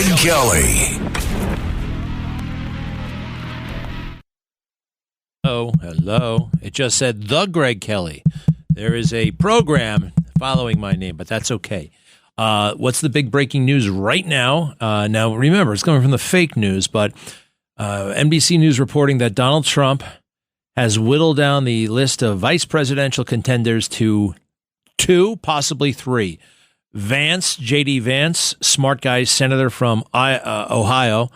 Greg Kelly. Oh, hello. It just said the Greg Kelly. There is a program following my name, but that's okay. What's the big breaking news right now? Now, remember, it's coming from the fake news, but NBC News reporting that Donald Trump has whittled down the list of vice presidential contenders to 2, possibly 3. Vance, J.D. Vance, smart guy, senator from Ohio,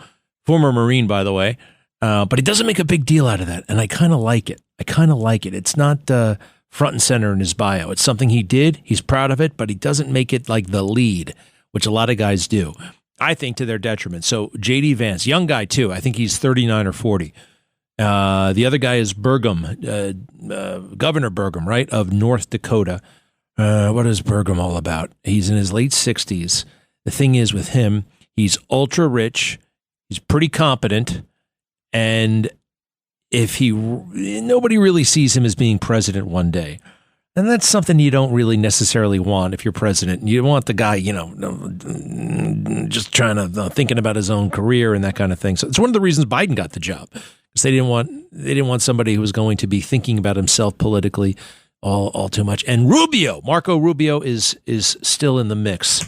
former Marine, by the way. But he doesn't make a big deal out of that, and I kind of like it. It's not front and center in his bio. It's something he did. He's proud of it, but he doesn't make it like the lead, which a lot of guys do, I think, to their detriment. So J.D. Vance, young guy, too. I think he's 39 or 40. The other guy is Burgum, Governor Burgum, right, of North Dakota. What is Burgum all about? He's in his late 60s. The thing is with him, he's ultra rich. He's pretty competent. And nobody really sees him as being president one day. And that's something you don't really necessarily want if you're president. You want the guy, just trying to thinking about his own career and that kind of thing. So it's one of the reasons Biden got the job, because they didn't want somebody who was going to be thinking about himself politically all too much. And Marco Rubio is still in the mix.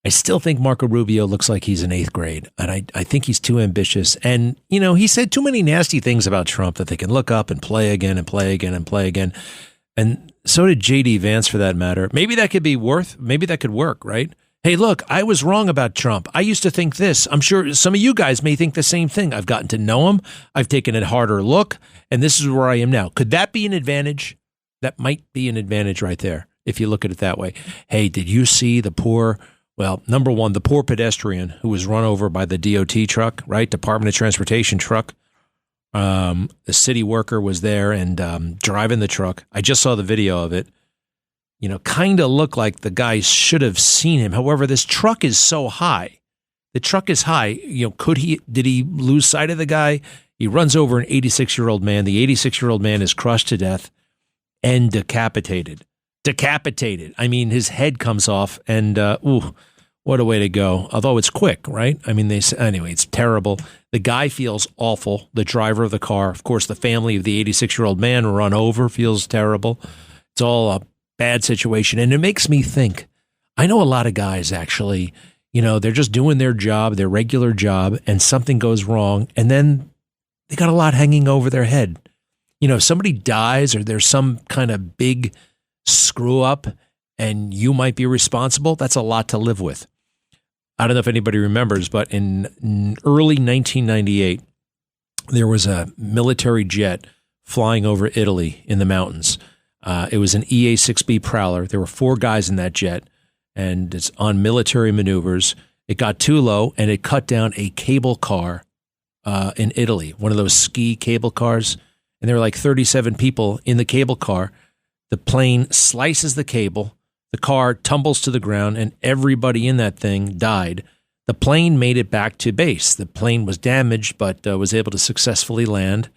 I still think Marco Rubio looks like he's in 8th grade, and I think he's too ambitious. And, he said too many nasty things about Trump that they can look up and play again and play again and play again. And so did J.D. Vance, for that matter. Maybe that could work, right? Hey, look, I was wrong about Trump. I used to think this. I'm sure some of you guys may think the same thing. I've gotten to know him. I've taken a harder look, and this is where I am now. Could that be an advantage? That might be an advantage right there, if you look at it that way. Hey, did you see the poor... Well, number one, the poor pedestrian who was run over by the DOT truck, right? Department of Transportation truck. The city worker was there and driving the truck. I just saw the video of it. Kind of looked like the guy should have seen him. However, this truck is so high. The truck is high. Did he lose sight of the guy? He runs over an 86-year-old man. The 86-year-old man is crushed to death and decapitated. I mean, his head comes off, and what a way to go. Although it's quick, right? I mean, anyway, it's terrible. The guy feels awful. The driver of the car, of course, the family of the 86-year-old man run over feels terrible. It's all a bad situation, and it makes me think. I know a lot of guys actually. They're just doing their job, their regular job, and something goes wrong, and then they got a lot hanging over their head. If somebody dies or there's some kind of big screw up and you might be responsible, that's a lot to live with. I don't know if anybody remembers, but in early 1998, there was a military jet flying over Italy in the mountains. It was an EA-6B Prowler. There were 4 guys in that jet, and it's on military maneuvers. It got too low, and it cut down a cable car in Italy, one of those ski cable cars. And there were like 37 people in the cable car. The plane slices the cable, the car tumbles to the ground, and everybody in that thing died. The plane made it back to base. The plane was damaged, but was able to successfully land.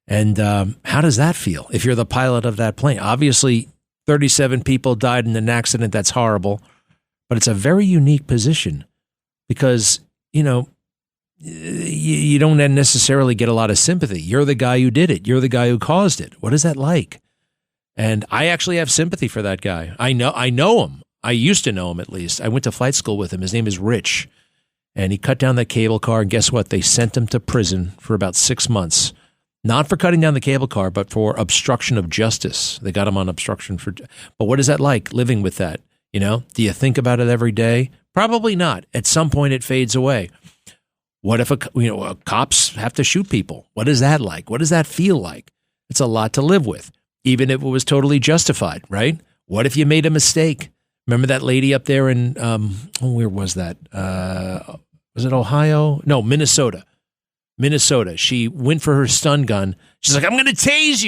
And how does that feel if you're the pilot of that plane? Obviously, 37 people died in an accident. That's horrible. But it's a very unique position because, you don't necessarily get a lot of sympathy. You're the guy who did it. You're the guy who caused it. What is that like? And I actually have sympathy for that guy. I know him. I used to know him, at least. I went to flight school with him. His name is Rich. And he cut down that cable car. And guess what? They sent him to prison for about 6 months. Not for cutting down the cable car, but for obstruction of justice. They got him on obstruction for... But what is that like, living with that? Do you think about it every day? Probably not. At some point, it fades away. What if cops have to shoot people? What is that like? What does that feel like? It's a lot to live with. Even if it was totally justified, right? What if you made a mistake? Remember that lady up there in, where was that? Was it Ohio? No, Minnesota. She went for her stun gun. She's like, I'm going to tase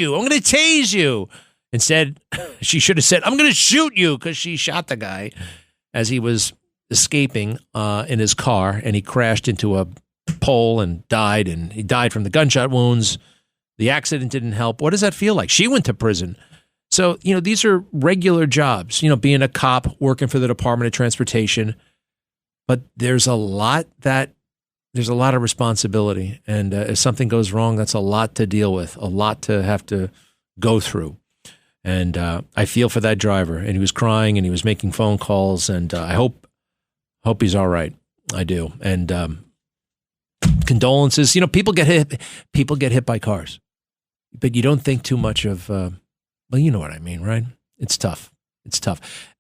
you. Instead, she should have said, I'm going to shoot you, because she shot the guy as he was escaping in his car, and he crashed into a pole and died, and he died from the gunshot wounds. The accident didn't help. What does that feel like? She went to prison. So, these are regular jobs, being a cop, working for the Department of Transportation. but there's a lot of responsibility, and if something goes wrong, that's a lot to deal with, a lot to have to go through. And I feel for that driver, and he was crying and he was making phone calls, and I hope he's all right. I do. And condolences. People get hit by cars, but you don't think too much of. Well, you know what I mean, right? It's tough.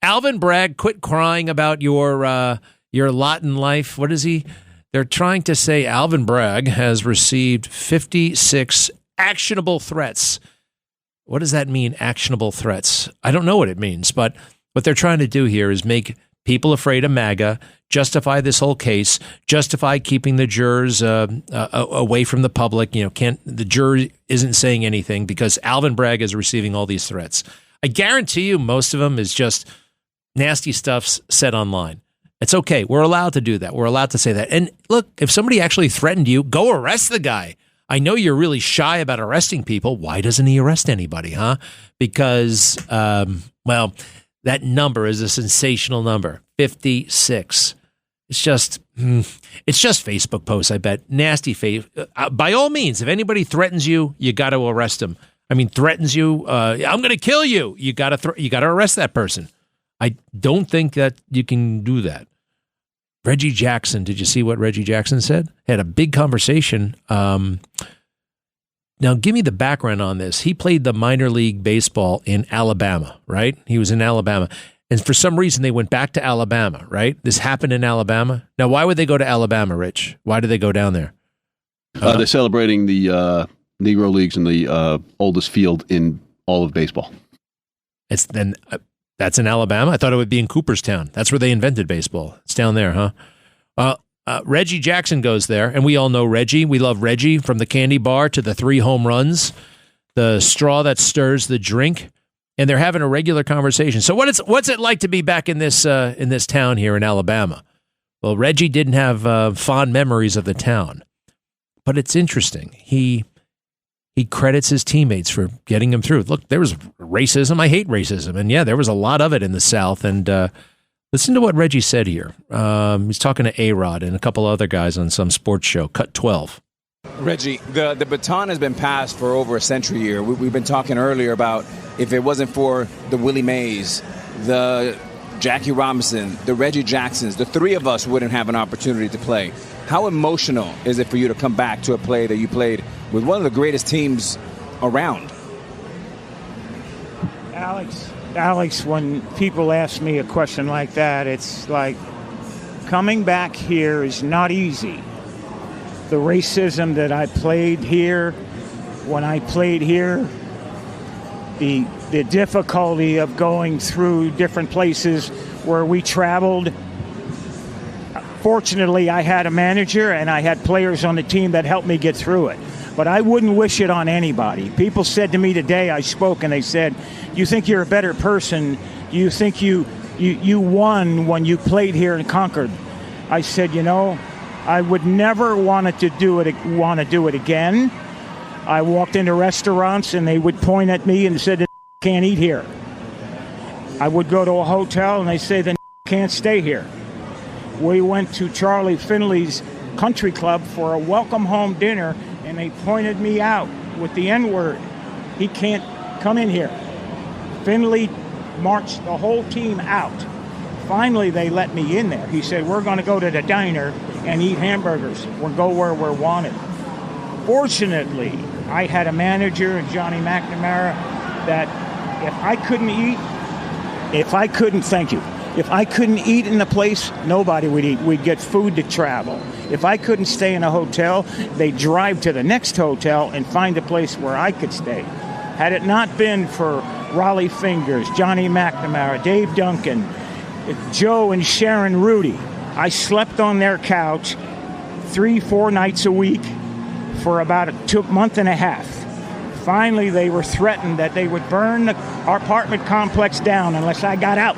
Alvin Bragg, quit crying about your lot in life. What is he? They're trying to say Alvin Bragg has received 56 actionable threats. What does that mean, actionable threats? I don't know what it means, but what they're trying to do here is make people afraid of MAGA, justify this whole case, justify keeping the jurors away from the public. The jury isn't saying anything because Alvin Bragg is receiving all these threats. I guarantee you most of them is just nasty stuff said online. It's okay. We're allowed to do that. We're allowed to say that. And look, if somebody actually threatened you, go arrest the guy. I know you're really shy about arresting people. Why doesn't he arrest anybody, huh? Because, that number is a sensational number, 56. It's just Facebook posts, I bet. Nasty face. By all means, if anybody threatens you, you got to arrest them. I mean, threatens you, I'm going to kill you. You got to arrest that person. I don't think that you can do that. Reggie Jackson, did you see what Reggie Jackson said? He had a big conversation. Now, give me the background on this. He played the minor league baseball in Alabama, right? He was in Alabama. And for some reason, they went back to Alabama, right? This happened in Alabama. Now, why would they go to Alabama, Rich? Why did they go down there? They're celebrating the Negro Leagues in the oldest field in all of baseball. That's in Alabama? I thought it would be in Cooperstown. That's where they invented baseball. It's down there, huh? Reggie Jackson goes there, and we all know Reggie. We love Reggie, from the candy bar to the 3 home runs, the straw that stirs the drink, and they're having a regular conversation. So what's it like to be back in this town here in Alabama? Well, Reggie didn't have fond memories of the town, but it's interesting. He credits his teammates for getting him through. Look, there was racism. I hate racism. And yeah, there was a lot of it in the South. And listen to what Reggie said here. He's talking to A-Rod and a couple other guys on some sports show. Cut 12. Reggie, the baton has been passed for over a century here. We've been talking earlier about if it wasn't for the Willie Mays, the Jackie Robinson, the Reggie Jacksons, the 3 of us wouldn't have an opportunity to play. How emotional is it for you to come back to a play that you played with one of the greatest teams around? Alex, when people ask me a question like that, it's like coming back here is not easy. The racism that I played here, when I played here, the difficulty of going through different places where we traveled. Fortunately, I had a manager and I had players on the team that helped me get through it. But I wouldn't wish it on anybody. People said to me today, I spoke, and they said, you think you're a better person? You think you won when you played here in Concord? I said, I would never want to do it again. I walked into restaurants and they would point at me and said, can't eat here. I would go to a hotel and they say, then can't stay here. We went to Charlie Finley's country club for a welcome home dinner, and they pointed me out with the N-word. He can't come in here. Finley marched the whole team out. Finally, they let me in there. He said, we're going to go to the diner and eat hamburgers. We'll go where we're wanted. Fortunately, I had a manager, Johnny McNamara, that if I couldn't eat in the place, nobody would eat. We'd get food to travel. If I couldn't stay in a hotel, they'd drive to the next hotel and find a place where I could stay. Had it not been for Raleigh Fingers, Johnny McNamara, Dave Duncan, Joe and Sharon Rudy, I slept on their couch 3-4 nights a week for about a month and a half. Finally, they were threatened that they would burn our apartment complex down unless I got out.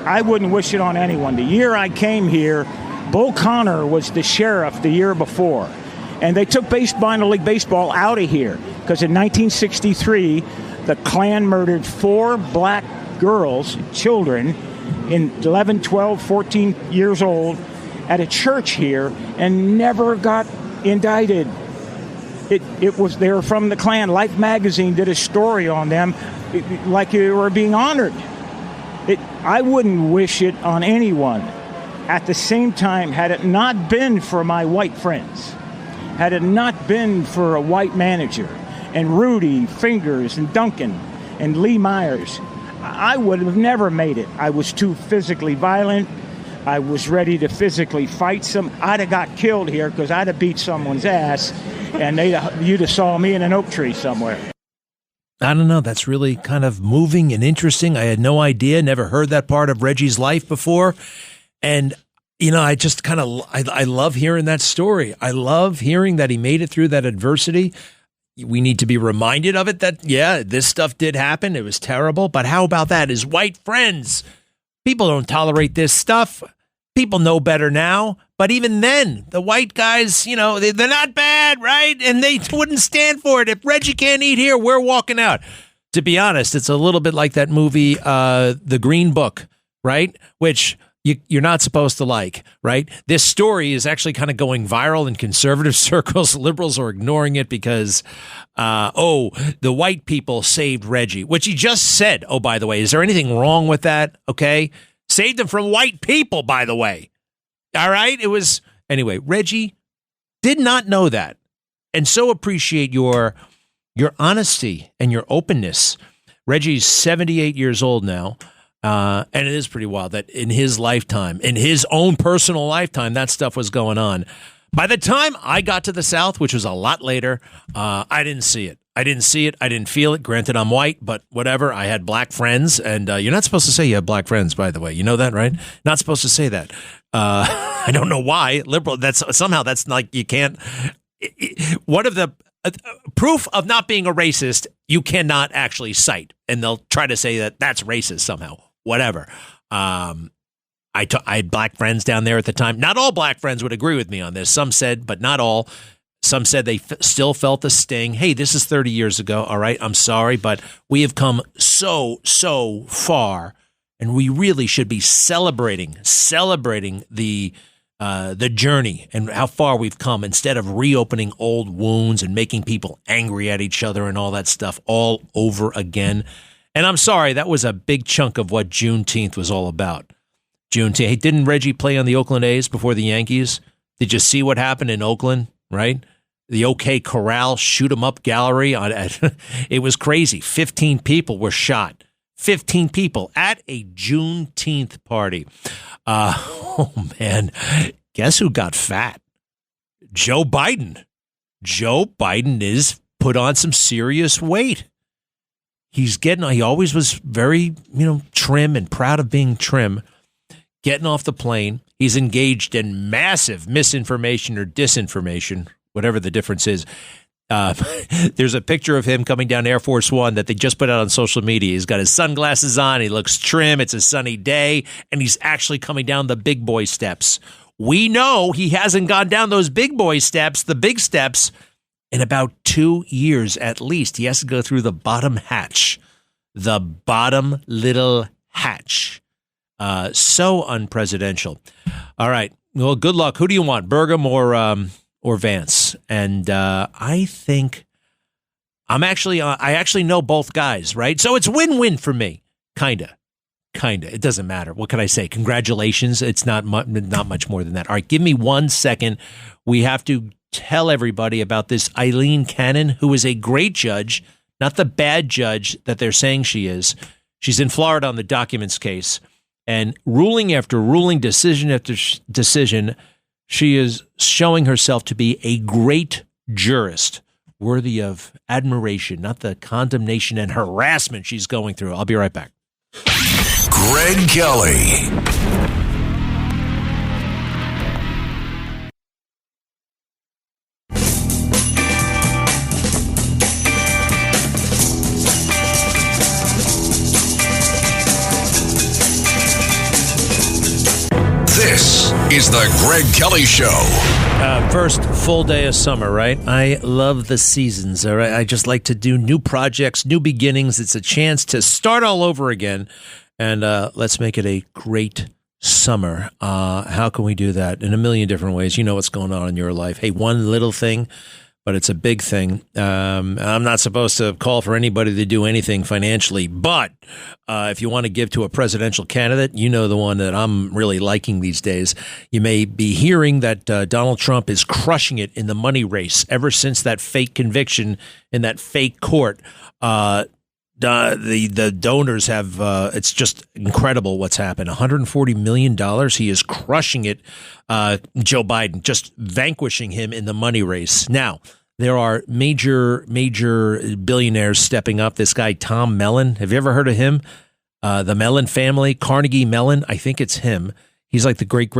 I wouldn't wish it on anyone. The year I came here, Bull Connor was the sheriff the year before. And they took minor league baseball out of here because in 1963, the Klan murdered 4 black girls, children, in 11, 12, 14 years old at a church here and never got indicted. It was, they were from the Klan. Life magazine did a story on them like they were being honored. I wouldn't wish it on anyone. At the same time, had it not been for my white friends, had it not been for a white manager, and Rudy Fingers and Duncan and Lee Myers, I would have never made it. I was too physically violent. I was ready to physically fight some. I'd have got killed here because I'd have beat someone's ass, and you'd have saw me in an oak tree somewhere. I don't know. That's really kind of moving and interesting. I had no idea, never heard that part of Reggie's life before. And, you know, I just kind of, I love hearing that story. I love hearing that he made it through that adversity. We need to be reminded of it that, yeah, this stuff did happen. It was terrible. But how about that? His white friends, people don't tolerate this stuff. People know better now. But even then, the white guys, you know, they're not bad, right? And they wouldn't stand for it. If Reggie can't eat here, we're walking out. To be honest, it's a little bit like that movie, The Green Book, right? Which you're not supposed to like, right? This story is actually kind of going viral in conservative circles. Liberals are ignoring it because, the white people saved Reggie, which he just said. Oh, by the way, is there anything wrong with that? Okay. Saved him from white people, by the way. All right. It was, anyway, Reggie did not know that. And so appreciate your honesty and your openness. Reggie's 78 years old now. And it is pretty wild that in his lifetime, in his own personal lifetime, that stuff was going on. By the time I got to the South, which was a lot later, I didn't see it. I didn't feel it. Granted, I'm white, but whatever. I had black friends, and you're not supposed to say you have black friends, by the way. You know that, right? Not supposed to say that. I don't know why. Liberal. That's like you can't. One of the proof of not being a racist, you cannot actually cite, and they'll try to say that that's racist somehow. Whatever. I had black friends down there at the time. Not all black friends would agree with me on this. Some said, but not all. Some said they still felt the sting. Hey, this is 30 years ago. All right, I'm sorry, but we have come so far, and we really should be celebrating the journey and how far we've come instead of reopening old wounds and making people angry at each other and all that stuff all over again. And I'm sorry, that was a big chunk of what Juneteenth was all about. Juneteenth. Hey, didn't Reggie play on the Oakland A's before the Yankees? Did you see what happened in Oakland, right? The OK Corral shoot 'em up gallery. It was crazy. 15 people were shot. 15 people at a Juneteenth party. Oh, man. Guess who got fat? Joe Biden. Joe Biden is put on some serious weight. He always was very, trim and proud of being trim. Getting off the plane. He's engaged in massive misinformation or disinformation, whatever the difference is. There's a picture of him coming down Air Force One that they just put out on social media. He's got his sunglasses on. He looks trim. It's a sunny day, and he's actually coming down the big boy steps. We know he hasn't gone down those big boy steps, the big steps, in about 2 years at least. He has to go through the bottom hatch, the bottom little hatch. So unpresidential. All right. Well, good luck. Who do you want, Burgum or Vance? And I think I actually know both guys, right? So it's win-win for me, kinda. It doesn't matter. What can I say? Congratulations. It's not much more than that. All right, give me 1 second. We have to tell everybody about this Eileen Cannon, who is a great judge, not the bad judge that they're saying she is. She's in Florida on the documents case. And ruling after ruling, decision after decision, she is showing herself to be a great jurist, worthy of admiration, not the condemnation and harassment she's going through. I'll be right back. Greg Kelly. This is the Greg Kelly Show. First full day of summer, right? I love the seasons, all right? I just like to do new projects, new beginnings. It's a chance to start all over again. and let's make it a great summer. How can we do that? In a million different ways. You know what's going on in your life. Hey, one little thing, but it's a big thing. I'm not supposed to call for anybody to do anything financially, but if you want to give to a presidential candidate, you know the one that I'm really liking these days. You may be hearing that Donald Trump is crushing it in the money race ever since that fake conviction in that fake court. The donors have, it's just incredible what's happened. $140 million. He is crushing it. Joe Biden just vanquishing him in the money race. Now, there are major billionaires stepping up. This guy, Tom Mellon. Have you ever heard of him? The Mellon family, Carnegie Mellon. I think it's him. He's like the great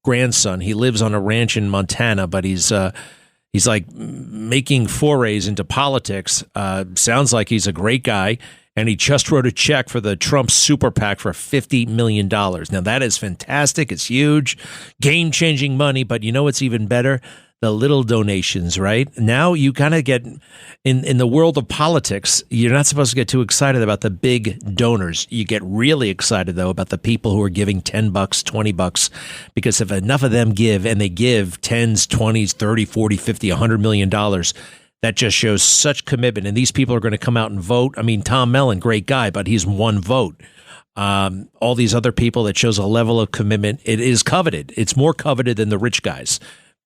grandson. He lives on a ranch in Montana, but he's like making forays into politics. Sounds like he's a great guy. And he just wrote a check for the Trump super PAC for $50 million. Now, that is fantastic. It's huge, game-changing money. But you know what's even better? The little donations, right? Now you kind of get, in the world of politics, you're not supposed to get too excited about the big donors. You get really excited, though, about the people who are giving $10, $20, because if enough of them give, and they give 10s, 20s, 30, 40, 50, $100 million, that just shows such commitment. And these people are going to come out and vote. I mean, Tom Mellon, great guy, but he's one vote. All these other people, that shows a level of commitment. It is coveted. It's more coveted than the rich guys.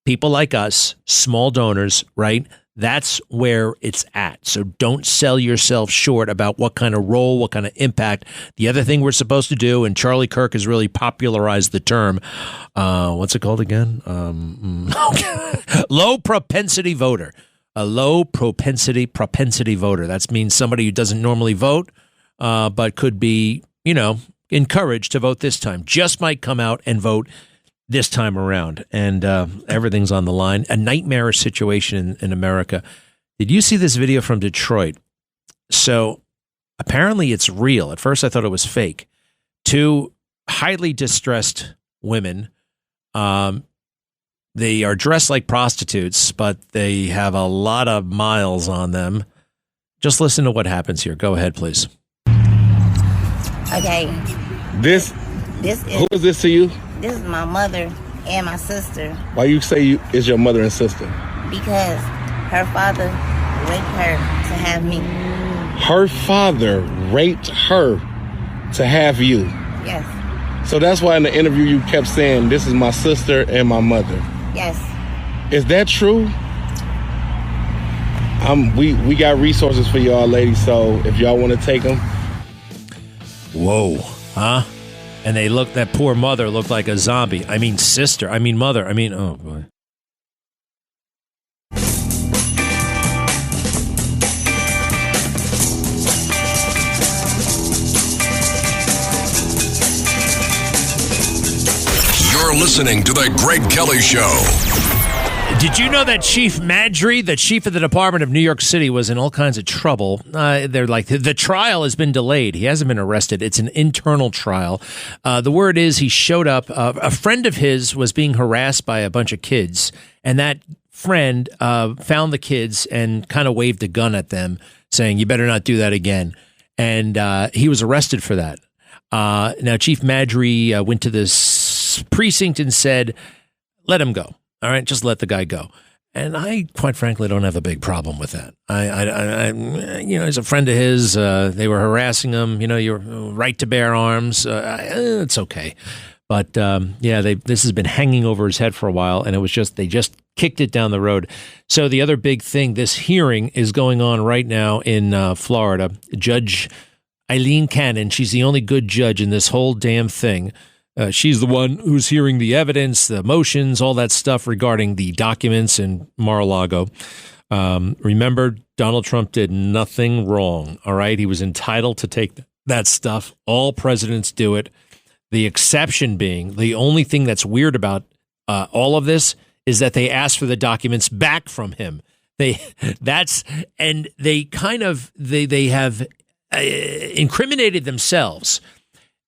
People like us, small donors, right? That's where it's at. So don't sell yourself short about what kind of role, what kind of impact. The other thing we're supposed to do, and Charlie Kirk has really popularized the term, what's it called again? Low propensity voter. A low propensity voter. That means somebody who doesn't normally vote, but could be, encouraged to vote this time. Just might come out and vote this time around, and everything's on the line. A nightmarish situation in America. Did you see this video from Detroit? So apparently it's real. At first I thought it was fake. Two highly distressed women. They are dressed like prostitutes, but they have a lot of miles on them. Just listen to what happens here. Go ahead, please. Okay. This is, who is this to you? This is my mother and my sister. Why you say it's your mother and sister? Because her father raped her to have me. Her father raped her to have you? Yes. So that's why in the interview you kept saying, this is my sister and my mother. Yes. Is that true? We got resources for y'all, ladies, so if y'all want to take them. Whoa. Huh? And that poor mother looked like a zombie. I mean, sister. I mean, mother. I mean, oh, boy. You're listening to The Greg Kelly Show. Did you know that Chief Madry, the chief of the Department of New York City, was in all kinds of trouble? They're like, the trial has been delayed. He hasn't been arrested. It's an internal trial. The word is he showed up. A friend of his was being harassed by a bunch of kids, and that friend found the kids and kind of waved a gun at them, saying, you better not do that again. And he was arrested for that. Now, Chief Madry went to this precinct and said, let him go. All right, just let the guy go. And I, quite frankly, don't have a big problem with that. He's a friend of his. They were harassing him. Your right to bear arms. It's okay. But this has been hanging over his head for a while, and they just kicked it down the road. So the other big thing, this hearing is going on right now in Florida. Judge Eileen Cannon, she's the only good judge in this whole damn thing. She's the one who's hearing the evidence, the motions, all that stuff regarding the documents in Mar-a-Lago. Remember, Donald Trump did nothing wrong, all right? He was entitled to take that stuff. All presidents do it. The exception being, the only thing that's weird about all of this is that they asked for the documents back from him. They have incriminated themselves.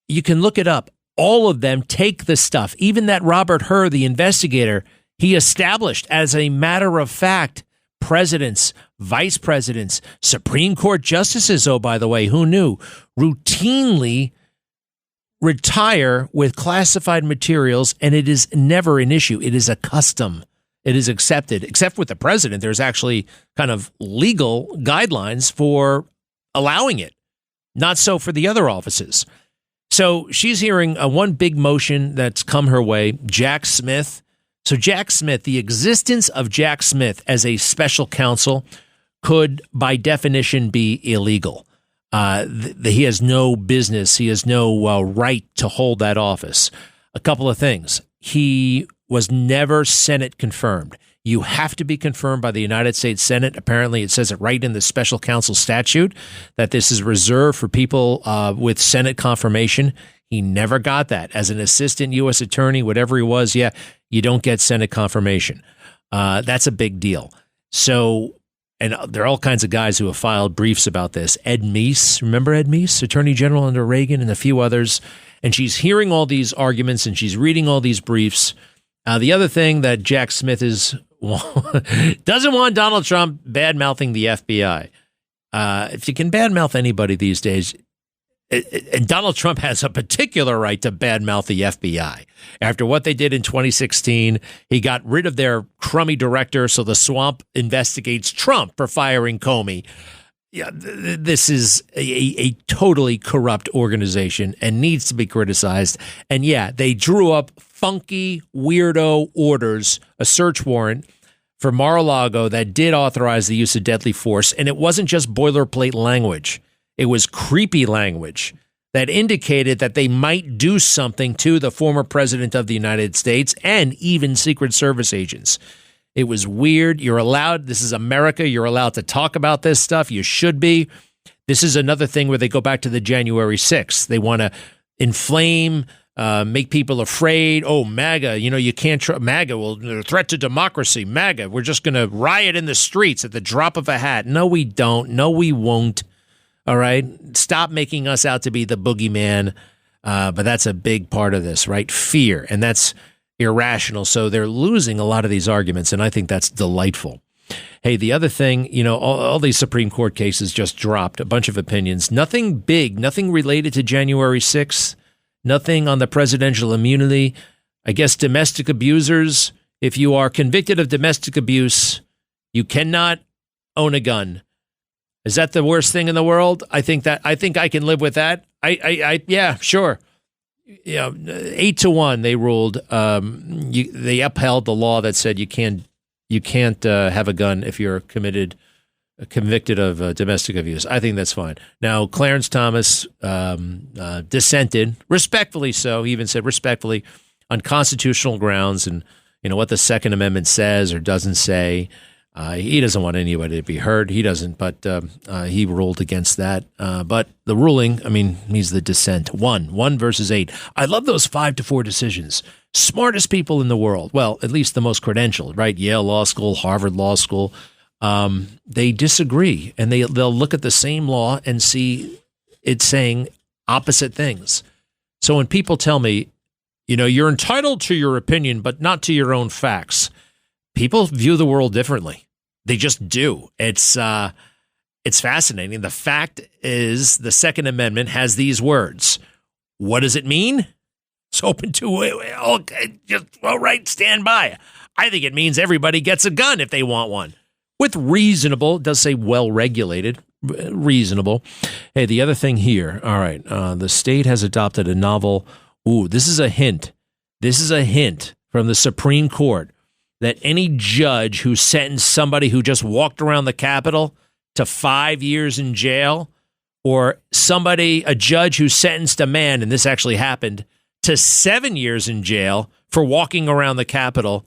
You can look it up. All of them take the stuff. Even that Robert Hur, the investigator, he established as a matter of fact, presidents, vice presidents, Supreme Court justices, oh, by the way, who knew, routinely retire with classified materials, and it is never an issue. It is a custom. It is accepted, except with the president. There's actually kind of legal guidelines for allowing it. Not so for the other offices. So she's hearing one big motion that's come her way, Jack Smith. So Jack Smith, the existence of Jack Smith as a special counsel could, by definition, be illegal. He has no business. He has no right to hold that office. A couple of things. He was never Senate confirmed. You have to be confirmed by the United States Senate. Apparently, it says it right in the special counsel statute that this is reserved for people with Senate confirmation. He never got that. As an assistant U.S. attorney, whatever he was, you don't get Senate confirmation. That's a big deal. So, and there are all kinds of guys who have filed briefs about this. Ed Meese, remember Ed Meese, Attorney General under Reagan, and a few others. And she's hearing all these arguments and she's reading all these briefs. The other thing that Jack Smith doesn't want Donald Trump bad-mouthing the FBI. If you can bad-mouth anybody these days, and Donald Trump has a particular right to bad-mouth the FBI. After what they did in 2016, he got rid of their crummy director, so the swamp investigates Trump for firing Comey. Yeah, this is a totally corrupt organization and needs to be criticized. And they drew up funky, weirdo orders, a search warrant for Mar-a-Lago that did authorize the use of deadly force. And it wasn't just boilerplate language. It was creepy language that indicated that they might do something to the former president of the United States and even Secret Service agents. It was weird. You're allowed. This is America. You're allowed to talk about this stuff. You should be. This is another thing where they go back to the January 6th. They want to inflame, make people afraid. Oh, MAGA, you can't MAGA. Well, they're a threat to democracy. MAGA, we're just going to riot in the streets at the drop of a hat. No, we don't. No, we won't. All right. Stop making us out to be the boogeyman. But that's a big part of this, right? Fear. And that's irrational. So they're losing a lot of these arguments. And I think that's delightful. Hey, the other thing, all these Supreme Court cases just dropped, a bunch of opinions. Nothing big, nothing related to January 6th, nothing on the presidential immunity. I guess domestic abusers, if you are convicted of domestic abuse, you cannot own a gun. Is that the worst thing in the world? I think I can live with that. Yeah, sure. 8-1, they ruled. They upheld the law that said you can't have a gun if you're convicted of domestic abuse. I think that's fine. Now, Clarence Thomas dissented, respectfully so. He even said respectfully on constitutional grounds and what the Second Amendment says or doesn't say. He doesn't want anybody to be hurt. He doesn't, but he ruled against that. But the ruling, he's the dissent. 1 versus 8. I love those 5-4 decisions. Smartest people in the world. Well, at least the most credentialed, right? Yale Law School, Harvard Law School. They disagree, and they'll look at the same law and see it saying opposite things. So when people tell me, you're entitled to your opinion, but not to your own facts, people view the world differently. They just do. It's fascinating. The fact is, the Second Amendment has these words. What does it mean? It's open to all right, stand by. I think it means everybody gets a gun if they want one. With reasonable, it does say well-regulated, reasonable. Hey, the other thing here, all right, the state has adopted a novel. This is a hint. This is a hint from the Supreme Court that any judge who sentenced somebody who just walked around the Capitol to 5 years in jail, or a judge who sentenced a man, and this actually happened, to 7 years in jail for walking around the Capitol,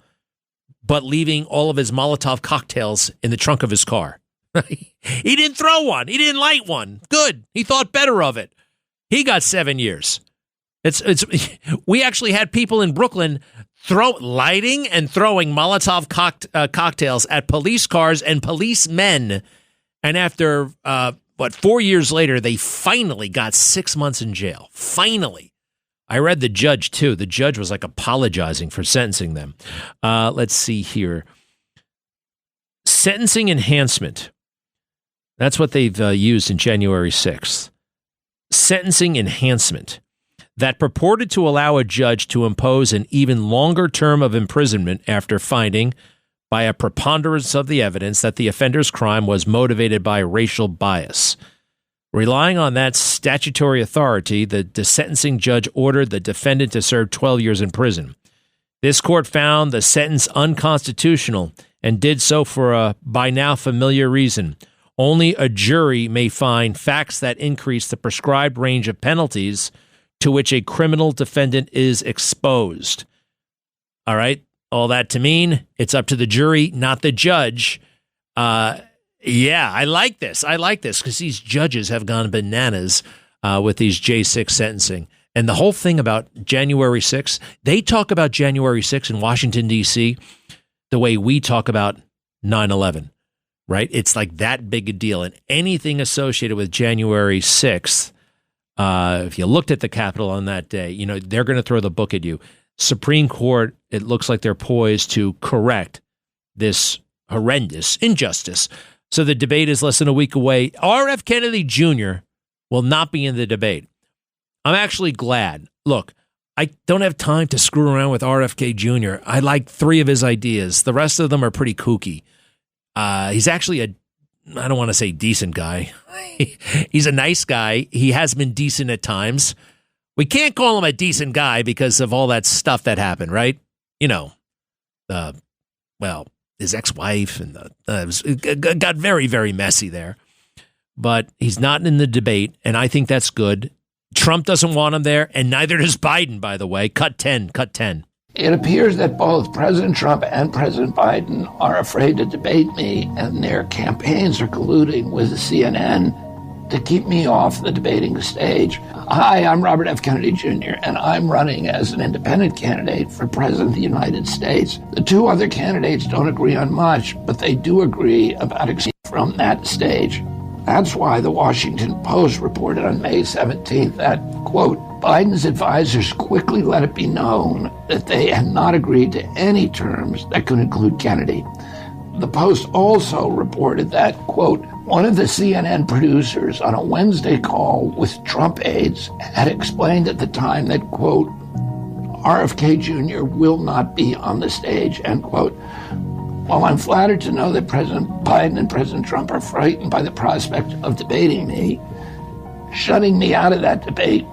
but leaving all of his Molotov cocktails in the trunk of his car. He didn't throw one. He didn't light one. Good. He thought better of it. He got 7 years. We actually had people in Brooklyn lighting and throwing Molotov cocktails at police cars and policemen. And after, 4 years later, they finally got 6 months in jail. Finally. I read the judge, too. The judge was apologizing for sentencing them. Let's see here. Sentencing enhancement. That's what they've used in January 6th. Sentencing enhancement. that purported to allow a judge to impose an even longer term of imprisonment after finding, by a preponderance of the evidence, that the offender's crime was motivated by racial bias. Relying on that statutory authority, the sentencing judge ordered the defendant to serve 12 years in prison. This court found the sentence unconstitutional and did so for a by now familiar reason. Only a jury may find facts that increase the prescribed range of penalties to which a criminal defendant is exposed. All right, all that to mean it's up to the jury, not the judge. Yeah, I like this. I like this because these judges have gone bananas with these J6 sentencing. And the whole thing about January 6th, they talk about January 6th in Washington, D.C. the way we talk about 9/11, right? It's like that big a deal. And anything associated with January 6th, if you looked at the Capitol on that day, you know, they're going to throw the book at you. Supreme Court, it looks like they're poised to correct this horrendous injustice. So the debate is less than a week away. R.F. Kennedy Jr. will not be in the debate. I'm actually glad. Look, I don't have time to screw around with RFK Jr. I like 3 of his ideas. The rest of them are pretty kooky. He's actually I don't want to say decent guy. He's a nice guy. He has been decent at times. We can't call him a decent guy because of all that stuff that happened, right? You know, his ex-wife and it got very, very messy there. But he's not in the debate, and I think that's good. Trump doesn't want him there, and neither does Biden, by the way. Cut 10. It appears that both President Trump and President Biden are afraid to debate me, and their campaigns are colluding with CNN to keep me off the debating stage. Hi, I'm Robert F. Kennedy Jr., and I'm running as an independent candidate for President of the United States. The 2 other candidates don't agree on much, but they do agree about exit from that stage. That's why the Washington Post reported on May 17th that, quote, Biden's advisors quickly let it be known that they had not agreed to any terms that could include Kennedy. The Post also reported that, quote, one of the CNN producers on a Wednesday call with Trump aides had explained at the time that, quote, RFK Jr. will not be on the stage, end quote. While I'm flattered to know that President Biden and President Trump are frightened by the prospect of debating me, shutting me out of that debate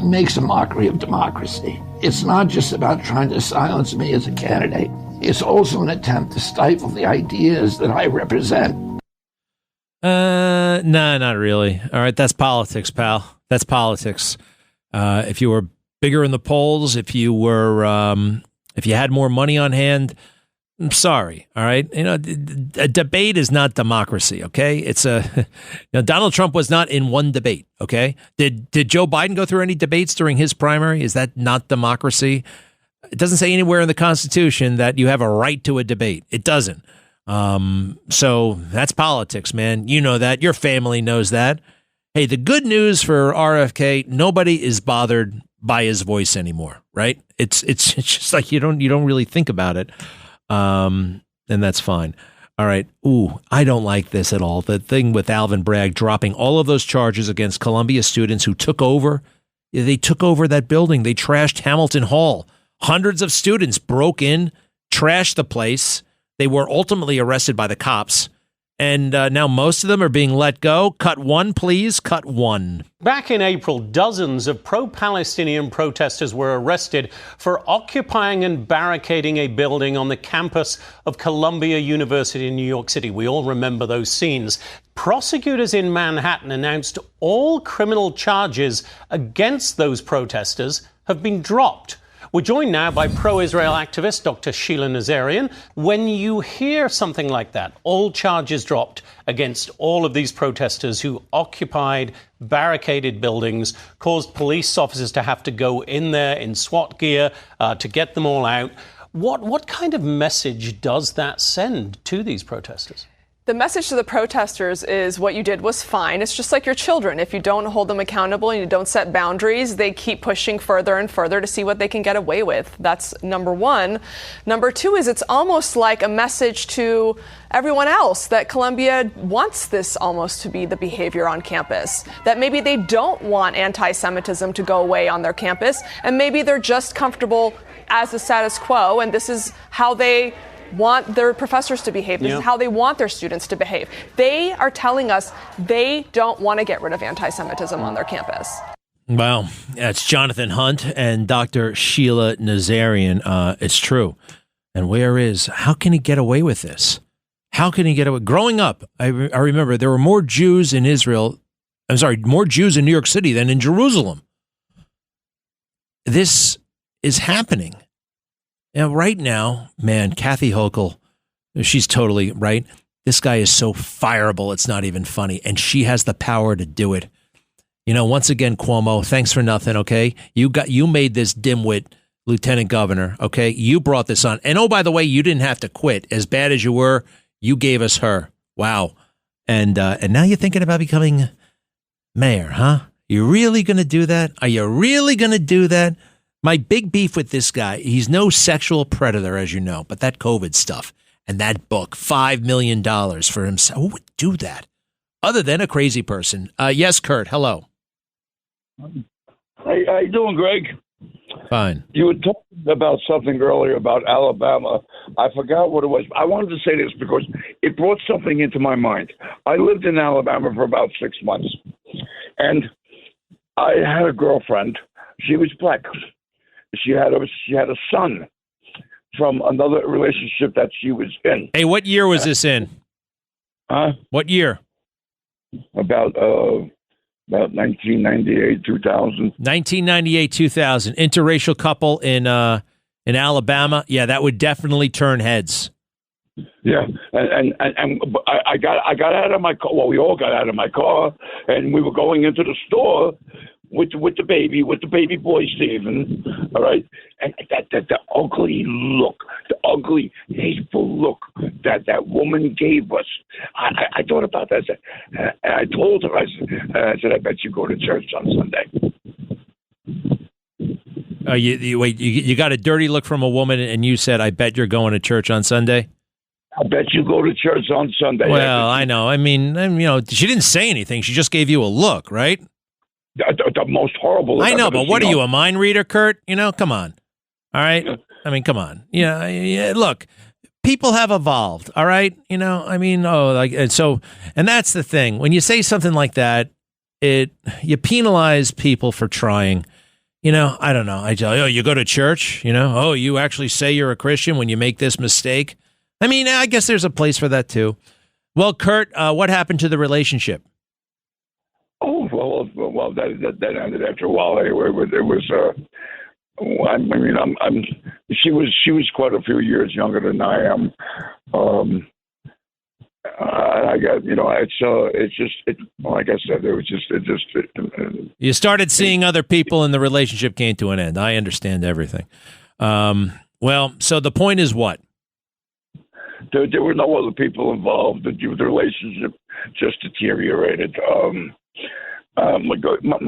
makes a mockery of democracy. It's not just about trying to silence me as a candidate. It's also an attempt to stifle the ideas that I represent. No, not really. All right, that's politics, pal. That's politics. If you were bigger in the polls, if you had more money on hand, I'm sorry. All right. You know, a debate is not democracy. OK, it's Donald Trump was not in one debate. OK, did Joe Biden go through any debates during his primary? Is that not democracy? It doesn't say anywhere in the Constitution that you have a right to a debate. It doesn't. So that's politics, man. You know that. Your family knows that. Hey, the good news for RFK, nobody is bothered by his voice anymore. Right. It's just like you don't really think about it. And that's fine. All right. Ooh, I don't like this at all. The thing with Alvin Bragg dropping all of those charges against Columbia students who took over. They took over that building. They trashed Hamilton Hall. Hundreds of students broke in, trashed the place. They were ultimately arrested by the cops. And now most of them are being let go. Cut 1, please. Cut 1. Back in April, dozens of pro-Palestinian protesters were arrested for occupying and barricading a building on the campus of Columbia University in New York City. We all remember those scenes. Prosecutors in Manhattan announced all criminal charges against those protesters have been dropped. We're joined now by pro-Israel activist Dr. Sheila Nazarian. When you hear something like that, all charges dropped against all of these protesters who occupied barricaded buildings, caused police officers to have to go in there in SWAT gear to get them all out, what kind of message does that send to these protesters? The message to the protesters is what you did was fine. It's just like your children. If you don't hold them accountable and you don't set boundaries, they keep pushing further and further to see what they can get away with. That's number one. Number two is it's almost like a message to everyone else that Columbia wants this almost to be the behavior on campus, that maybe they don't want anti-Semitism to go away on their campus, and maybe they're just comfortable as the status quo, and this is how they want their professors to behave. This is how they want their students to behave. They are telling us they don't want to get rid of anti-Semitism on their campus. Well, it's Jonathan Hunt and Dr. Sheila Nazarian. It's true. And how can he get away with this? How can he get away? Growing up, I remember there were more Jews in more Jews in New York City than in Jerusalem. This is happening. And right now, man, Kathy Hochul, she's totally right. This guy is so fireable, it's not even funny. And she has the power to do it. Once again, Cuomo, thanks for nothing, okay? You made this dimwit lieutenant governor, okay? You brought this on. And oh, by the way, you didn't have to quit. As bad as you were, you gave us her. Wow. And now you're thinking about becoming mayor, huh? You really going to do that? Are you really going to do that? My big beef with this guy, he's no sexual predator, as you know, but that COVID stuff and that book, $5 million for himself. Who would do that other than a crazy person? Yes, Kurt, hello. Hey, how you doing, Greg? Fine. You were talking about something earlier about Alabama. I forgot what it was. I wanted to say this because it brought something into my mind. I lived in Alabama for about 6 months, and I had a girlfriend. She was black. She had a son from another relationship that she was in. Hey, what year was this in? Huh? What year? About 1998, 2000. 1998, 2000. Interracial couple in Alabama. Yeah, that would definitely turn heads. Yeah, and I got out of my car. Well, we all got out of my car, and we were going into the store with the baby boy Stephen. All right, and the ugly look, the ugly hateful look that woman gave us. I thought about that, and I told her. I said, I bet you go to church on Sunday. You got a dirty look from a woman, and you said, I bet you're going to church on Sunday. I bet you go to church on Sunday. Well, I know. I mean, she didn't say anything. She just gave you a look, right? The most horrible look. I know, but what are you, a mind reader, Kurt? Come on. All right? I mean, come on. Yeah, look, people have evolved, all right? And that's the thing. When you say something like that, you penalize people for trying. I don't know. I tell you, you go to church, you actually say you're a Christian when you make this mistake. I mean, I guess there's a place for that too. Well, Kurt, what happened to the relationship? Oh, well, that ended after a while. Anyway, there was, she was quite a few years younger than I am. I got, it's just, like I said, you started seeing other people and the relationship came to an end. I understand everything. Well, so the point is what? There were no other people involved. The relationship just deteriorated.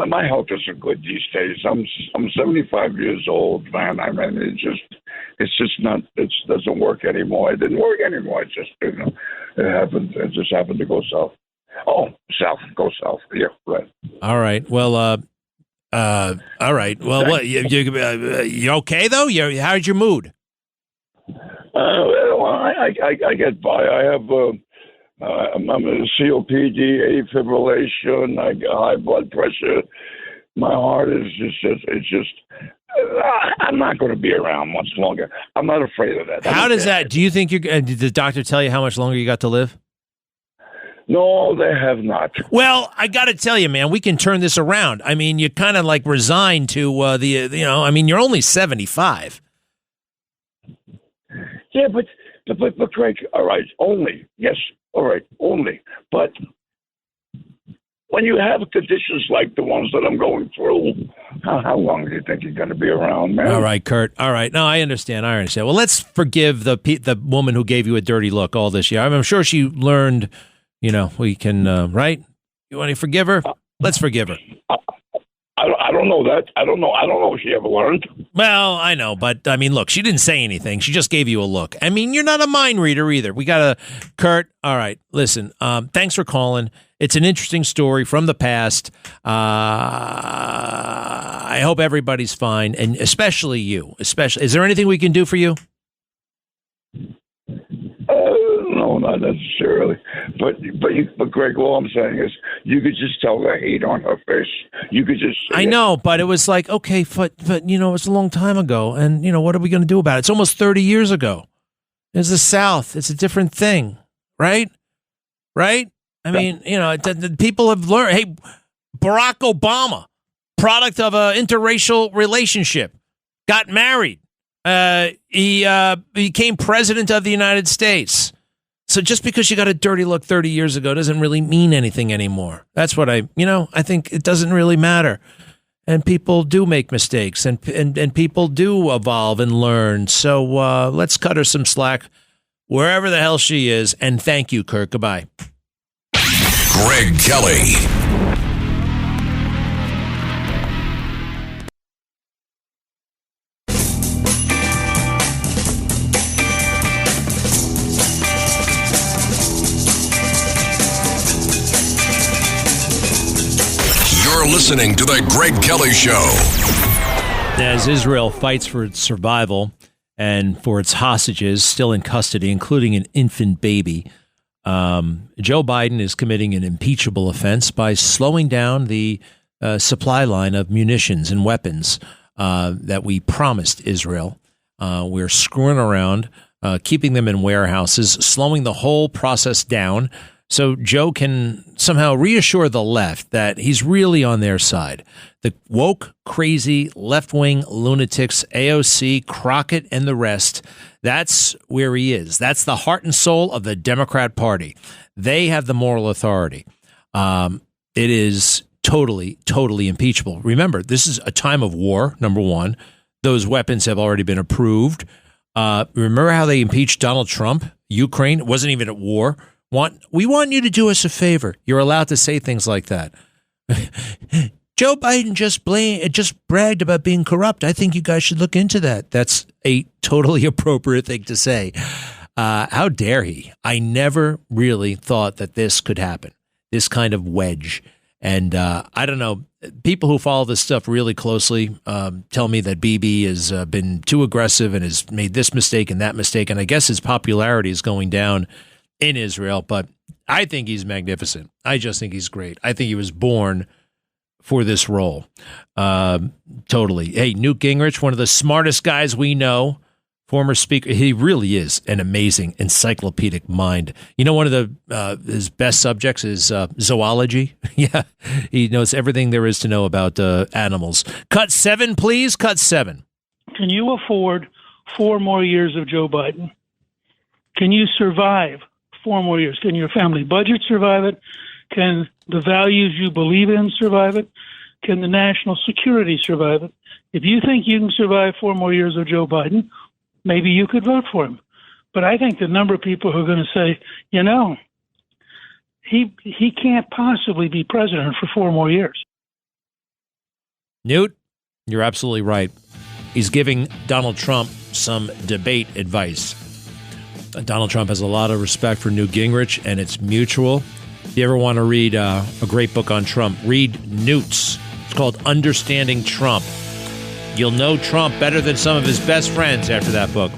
My health isn't good these days. I'm 75 years old, man. I mean, it's just not. It doesn't work anymore. It didn't work anymore. It just it happened. It just happened to go south. Oh, south. Go south. Yeah, right. All right. Well. All right. Well, what? You okay though? How's your mood? I get by. I have I'm a COPD, fibrillation. I got high blood pressure. My heart is just. I'm not going to be around much longer. I'm not afraid of that. How does that? Do you think did the doctor tell you how much longer you got to live? No, they have not. Well, I got to tell you, man, we can turn this around. I mean, you kind of like resigned to you're only 75. Yeah, but Craig, all right, only. Yes, all right, only. But when you have conditions like the ones that I'm going through, how long do you think you're going to be around, man? All right, Kurt. All right. No, I understand. Well, let's forgive the woman who gave you a dirty look all this year. I'm sure she learned, we can, right? You want to forgive her? Let's forgive her. I don't know that. I don't know if she ever learned. Well, I know, but I mean, look, she didn't say anything. She just gave you a look. I mean, you're not a mind reader either. We got to, Kurt. All right, listen, thanks for calling. It's an interesting story from the past. I hope everybody's fine, and especially you. Is there anything we can do for you? No, not necessarily. But Greg, all I'm saying is you could just tell the hate on her face. You could just see I know, but it was like, okay, but it's a long time ago, and what are we going to do about it? It's almost 30 years ago. It's the South. It's a different thing, right? Right? I mean, the people have learned. Hey, Barack Obama, product of an interracial relationship, got married. He became president of the United States. So just because you got a dirty look 30 years ago doesn't really mean anything anymore. That's what I think it doesn't really matter. And people do make mistakes, and people do evolve and learn. So let's cut her some slack wherever the hell she is. And thank you, Kirk. Goodbye. Greg Kelly. You're listening to The Greg Kelly Show. As Israel fights for its survival and for its hostages still in custody, including an infant baby, Joe Biden is committing an impeachable offense by slowing down the supply line of munitions and weapons that we promised Israel. We're screwing around, keeping them in warehouses, slowing the whole process down so Joe can somehow reassure the left that he's really on their side. The woke, crazy, left-wing lunatics, AOC, Crockett, and the rest, that's where he is. That's the heart and soul of the Democrat Party. They have the moral authority. It is totally, totally impeachable. Remember, this is a time of war, number one. Those weapons have already been approved. Remember how they impeached Donald Trump? Ukraine it wasn't even at war. We want you to do us a favor. You're allowed to say things like that. Joe Biden just bragged about being corrupt. I think you guys should look into that. That's a totally appropriate thing to say. How dare he? I never really thought that this could happen, this kind of wedge. And I don't know. People who follow this stuff really closely tell me that Bibi has been too aggressive and has made this mistake and that mistake. And I guess his popularity is going down in Israel. But I think he's magnificent. I just think he's great. I think he was born for this role. Totally. Hey, Newt Gingrich, one of the smartest guys we know, former speaker. He really is an amazing encyclopedic mind. One of his best subjects is zoology. Yeah, he knows everything there is to know about animals. Cut 7, please. Cut 7. Can you afford 4 more years of Joe Biden? Can you survive 4 more years? Can your family budget survive it? Can the values you believe in survive it? Can the national security survive it? If you think you can survive 4 more years of Joe Biden, maybe you could vote for him. But I think the number of people who are going to say, he can't possibly be president for 4 more years. Newt, you're absolutely right. He's giving Donald Trump some debate advice. Donald Trump has a lot of respect for Newt Gingrich, and it's mutual. If you ever want to read a great book on Trump, read Newt's. It's called Understanding Trump. You'll know Trump better than some of his best friends after that book.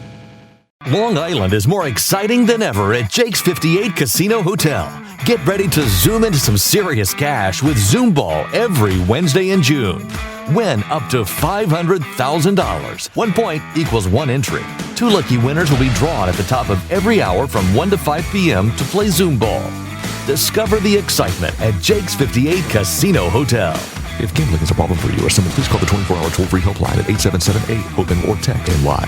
Long Island is more exciting than ever at Jake's 58 Casino Hotel. Get ready to zoom into some serious cash with Zoom Ball every Wednesday in June. Win up to $500,000. 1 point equals 1 entry. 2 lucky winners will be drawn at the top of every hour from 1 to 5 p.m. to play Zoom Ball. Discover the excitement at Jake's 58 Casino Hotel. If gambling is a problem for you or someone, please call the 24-hour toll-free helpline at 877-8-HOPE-NY or text NY.